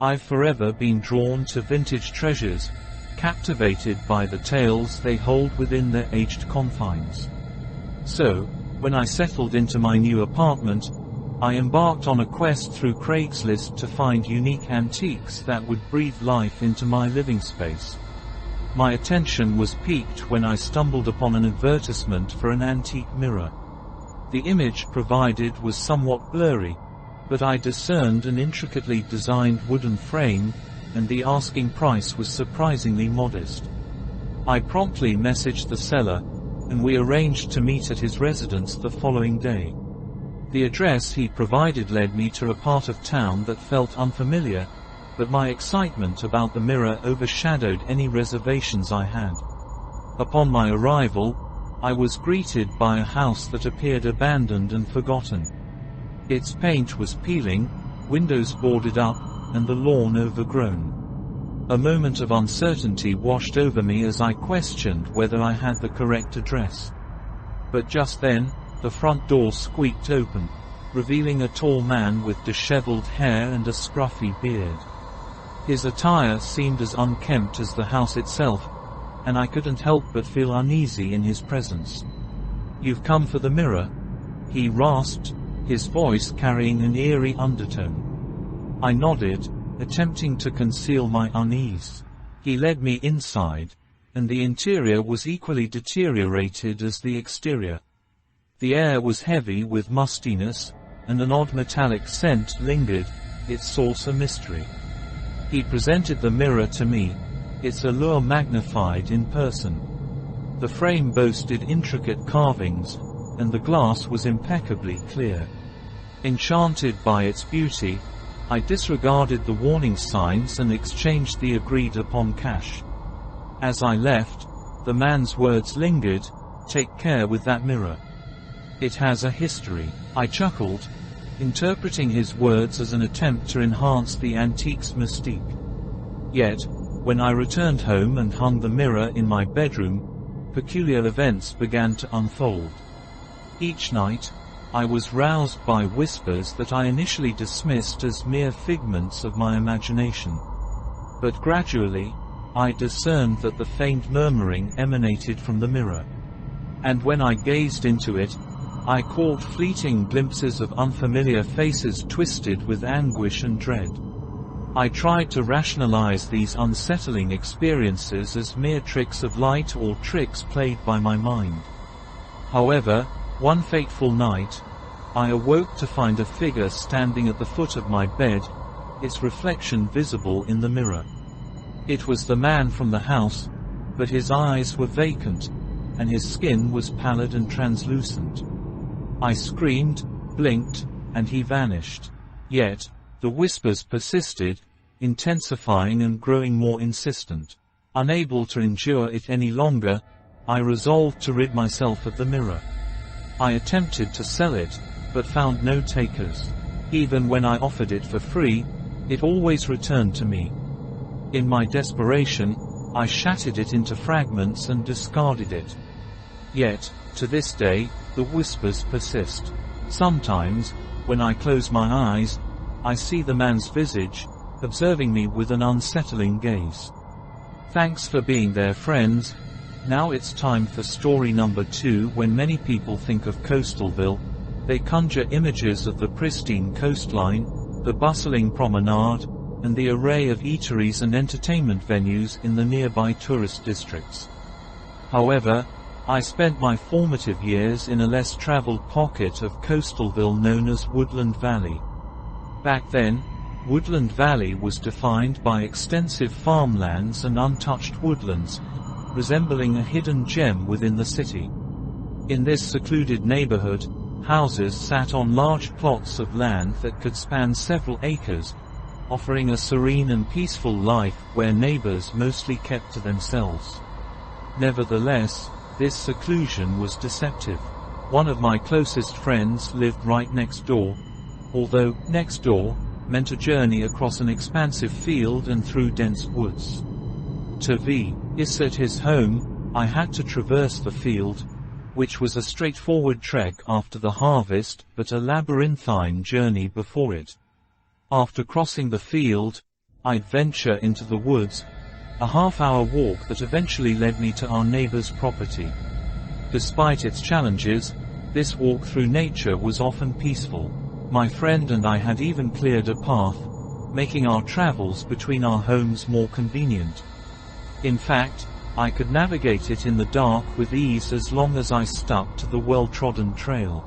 I've forever been drawn to vintage treasures, captivated by the tales they hold within their aged confines. So, when I settled into my new apartment, I embarked on a quest through Craigslist to find unique antiques that would breathe life into my living space. My attention was piqued when I stumbled upon an advertisement for an antique mirror. The image provided was somewhat blurry, but I discerned an intricately designed wooden frame, and the asking price was surprisingly modest. I promptly messaged the seller, and we arranged to meet at his residence the following day. The address he provided led me to a part of town that felt unfamiliar, but my excitement about the mirror overshadowed any reservations I had. Upon my arrival, I was greeted by a house that appeared abandoned and forgotten. Its paint was peeling, windows boarded up, and the lawn overgrown. A moment of uncertainty washed over me as I questioned whether I had the correct address. But just then, the front door squeaked open, revealing a tall man with disheveled hair and a scruffy beard. His attire seemed as unkempt as the house itself, and I couldn't help but feel uneasy in his presence. "You've come for the mirror?" he rasped, his voice carrying an eerie undertone. I nodded, attempting to conceal my unease. He led me inside, and the interior was equally deteriorated as the exterior. The air was heavy with mustiness, and an odd metallic scent lingered, its source a mystery. He presented the mirror to me, its allure magnified in person. The frame boasted intricate carvings, and the glass was impeccably clear. Enchanted by its beauty, I disregarded the warning signs and exchanged the agreed-upon cash. As I left, the man's words lingered, "Take care with that mirror. It has a history." I chuckled, interpreting his words as an attempt to enhance the antique's mystique. Yet, when I returned home and hung the mirror in my bedroom, peculiar events began to unfold. Each night, I was roused by whispers that I initially dismissed as mere figments of my imagination. But gradually, I discerned that the faint murmuring emanated from the mirror. And when I gazed into it, I caught fleeting glimpses of unfamiliar faces twisted with anguish and dread. I tried to rationalize these unsettling experiences as mere tricks of light or tricks played by my mind. However, one fateful night, I awoke to find a figure standing at the foot of my bed, its reflection visible in the mirror. It was the man from the house, but his eyes were vacant, and his skin was pallid and translucent. I screamed, blinked, and he vanished. Yet, the whispers persisted, intensifying and growing more insistent. Unable to endure it any longer, I resolved to rid myself of the mirror. I attempted to sell it, but found no takers. Even when I offered it for free, it always returned to me. In my desperation, I shattered it into fragments and discarded it. Yet, to this day, the whispers persist. Sometimes, when I close my eyes, I see the man's visage, observing me with an unsettling gaze. Thanks for being there, friends. Now it's time for story number 2. When many people think of Coastalville, they conjure images of the pristine coastline, the bustling promenade, and the array of eateries and entertainment venues in the nearby tourist districts. However, I spent my formative years in a less traveled pocket of Coastalville known as Woodland Valley. Back then, Woodland Valley was defined by extensive farmlands and untouched woodlands, resembling a hidden gem within the city. In this secluded neighborhood, houses sat on large plots of land that could span several acres, offering a serene and peaceful life where neighbors mostly kept to themselves. Nevertheless, this seclusion was deceptive. One of my closest friends lived right next door, although next door meant a journey across an expansive field and through dense woods. To visit his home, I had to traverse the field, which was a straightforward trek after the harvest but a labyrinthine journey before it. After crossing the field, I'd venture into the woods, a half-hour walk that eventually led me to our neighbor's property. Despite its challenges, this walk through nature was often peaceful. My friend and I had even cleared a path, making our travels between our homes more convenient. In fact, I could navigate it in the dark with ease as long as I stuck to the well-trodden trail.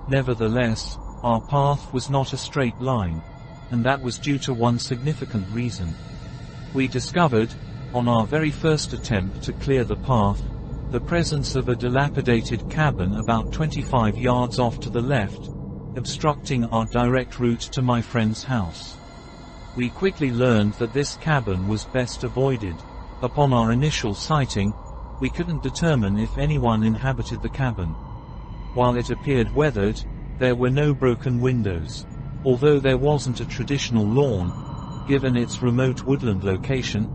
Nevertheless, our path was not a straight line, and that was due to one significant reason. We discovered, on our very first attempt to clear the path, the presence of a dilapidated cabin about 25 yards off to the left, obstructing our direct route to my friend's house. We quickly learned that this cabin was best avoided. Upon our initial sighting, we couldn't determine if anyone inhabited the cabin. While it appeared weathered, there were no broken windows. Although there wasn't a traditional lawn, given its remote woodland location,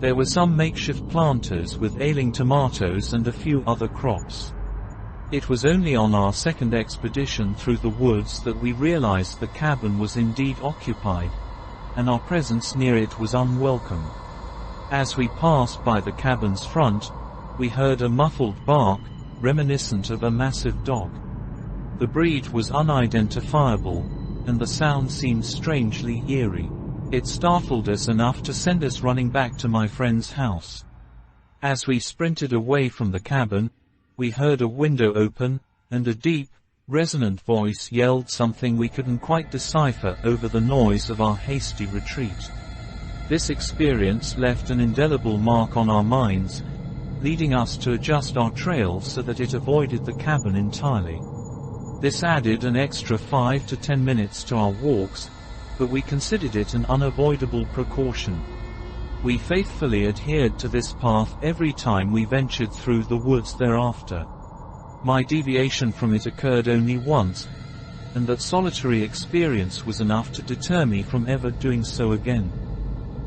there were some makeshift planters with ailing tomatoes and a few other crops. It was only on our second expedition through the woods that we realized the cabin was indeed occupied, and our presence near it was unwelcome. As we passed by the cabin's front, we heard a muffled bark, reminiscent of a massive dog. The breed was unidentifiable, and the sound seemed strangely eerie. It startled us enough to send us running back to my friend's house. As we sprinted away from the cabin, we heard a window open, and a deep, resonant voice yelled something we couldn't quite decipher over the noise of our hasty retreat. This experience left an indelible mark on our minds, leading us to adjust our trail so that it avoided the cabin entirely. This added an extra 5 to 10 minutes to our walks, but we considered it an unavoidable precaution. We faithfully adhered to this path every time we ventured through the woods thereafter. My deviation from it occurred only once, and that solitary experience was enough to deter me from ever doing so again.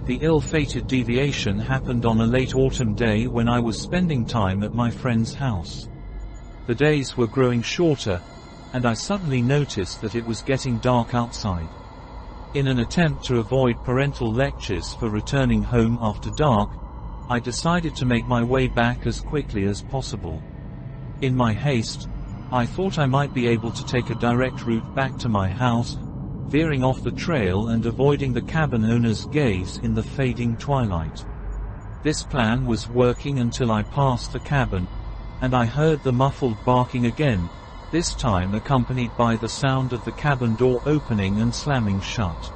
The ill-fated deviation happened on a late autumn day when I was spending time at my friend's house. The days were growing shorter, and I suddenly noticed that it was getting dark outside. In an attempt to avoid parental lectures for returning home after dark, I decided to make my way back as quickly as possible. In my haste, I thought I might be able to take a direct route back to my house, veering off the trail and avoiding the cabin owner's gaze in the fading twilight. This plan was working until I passed the cabin, and I heard the muffled barking again, this time accompanied by the sound of the cabin door opening and slamming shut.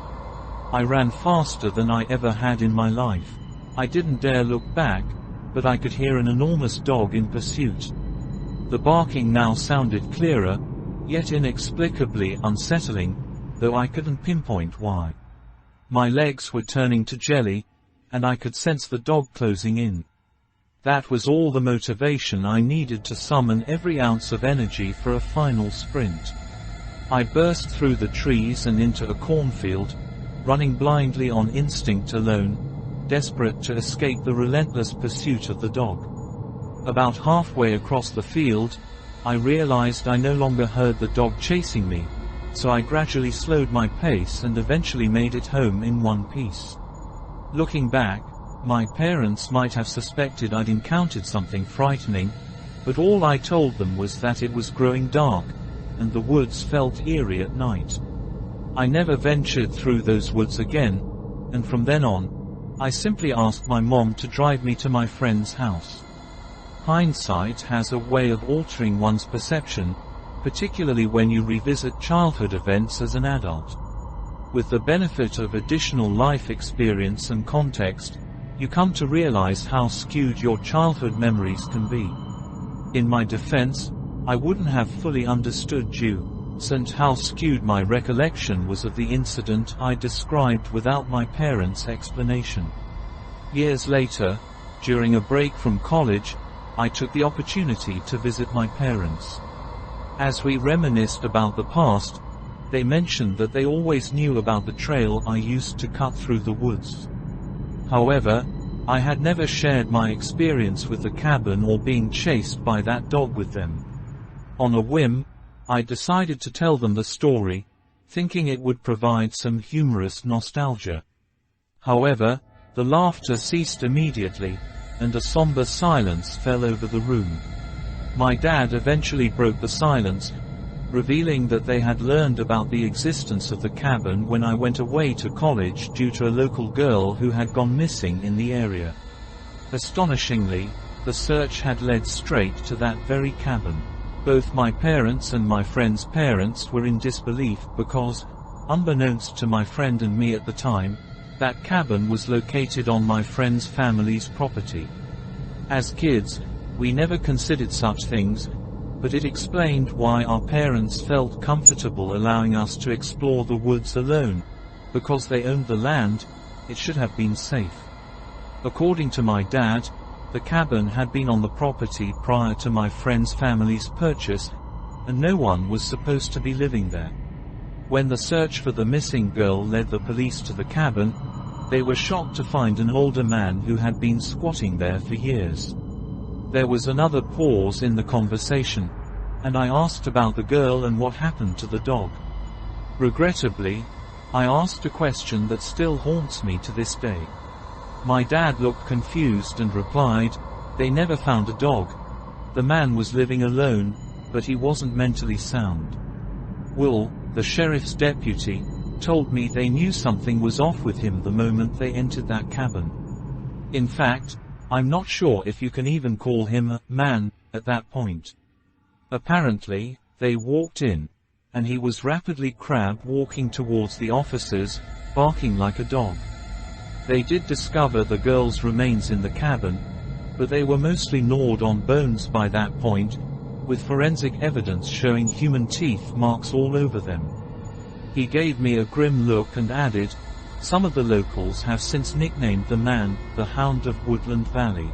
I ran faster than I ever had in my life. I didn't dare look back, but I could hear an enormous dog in pursuit. The barking now sounded clearer, yet inexplicably unsettling, though I couldn't pinpoint why. My legs were turning to jelly, and I could sense the dog closing in. That was all the motivation I needed to summon every ounce of energy for a final sprint. I burst through the trees and into a cornfield, running blindly on instinct alone, desperate to escape the relentless pursuit of the dog. About halfway across the field, I realized I no longer heard the dog chasing me, so I gradually slowed my pace and eventually made it home in one piece. Looking back, my parents might have suspected I'd encountered something frightening, but all I told them was that it was growing dark, and the woods felt eerie at night. I never ventured through those woods again, and from then on, I simply asked my mom to drive me to my friend's house. Hindsight has a way of altering one's perception, particularly when you revisit childhood events as an adult. With the benefit of additional life experience and context, you come to realize how skewed your childhood memories can be. In my defense, I wouldn't have fully understood how skewed my recollection was of the incident I described without my parents' explanation. Years later, during a break from college, I took the opportunity to visit my parents. As we reminisced about the past, they mentioned that they always knew about the trail I used to cut through the woods. However, I had never shared my experience with the cabin or being chased by that dog with them. On a whim, I decided to tell them the story, thinking it would provide some humorous nostalgia. However, the laughter ceased immediately, and a somber silence fell over the room. My dad eventually broke the silence, revealing that they had learned about the existence of the cabin when I went away to college due to a local girl who had gone missing in the area. Astonishingly, the search had led straight to that very cabin. Both my parents and my friend's parents were in disbelief because, unbeknownst to my friend and me at the time, that cabin was located on my friend's family's property. As kids, we never considered such things, but it explained why our parents felt comfortable allowing us to explore the woods alone. Because they owned the land, it should have been safe. According to my dad, the cabin had been on the property prior to my friend's family's purchase, and no one was supposed to be living there. When the search for the missing girl led the police to the cabin, they were shocked to find an older man who had been squatting there for years. There was another pause in the conversation, and I asked about the girl and what happened to the dog. Regrettably, I asked a question that still haunts me to this day. My dad looked confused and replied, "They never found a dog. The man was living alone, but he wasn't mentally sound." Will, the sheriff's deputy, told me they knew something was off with him the moment they entered that cabin. In fact, I'm not sure if you can even call him a man at that point. Apparently, they walked in, and he was rapidly crab walking towards the officers, barking like a dog. They did discover the girl's remains in the cabin, but they were mostly gnawed on bones by that point, with forensic evidence showing human teeth marks all over them. He gave me a grim look and added, "Some of the locals have since nicknamed the man, the Hound of Woodland Valley."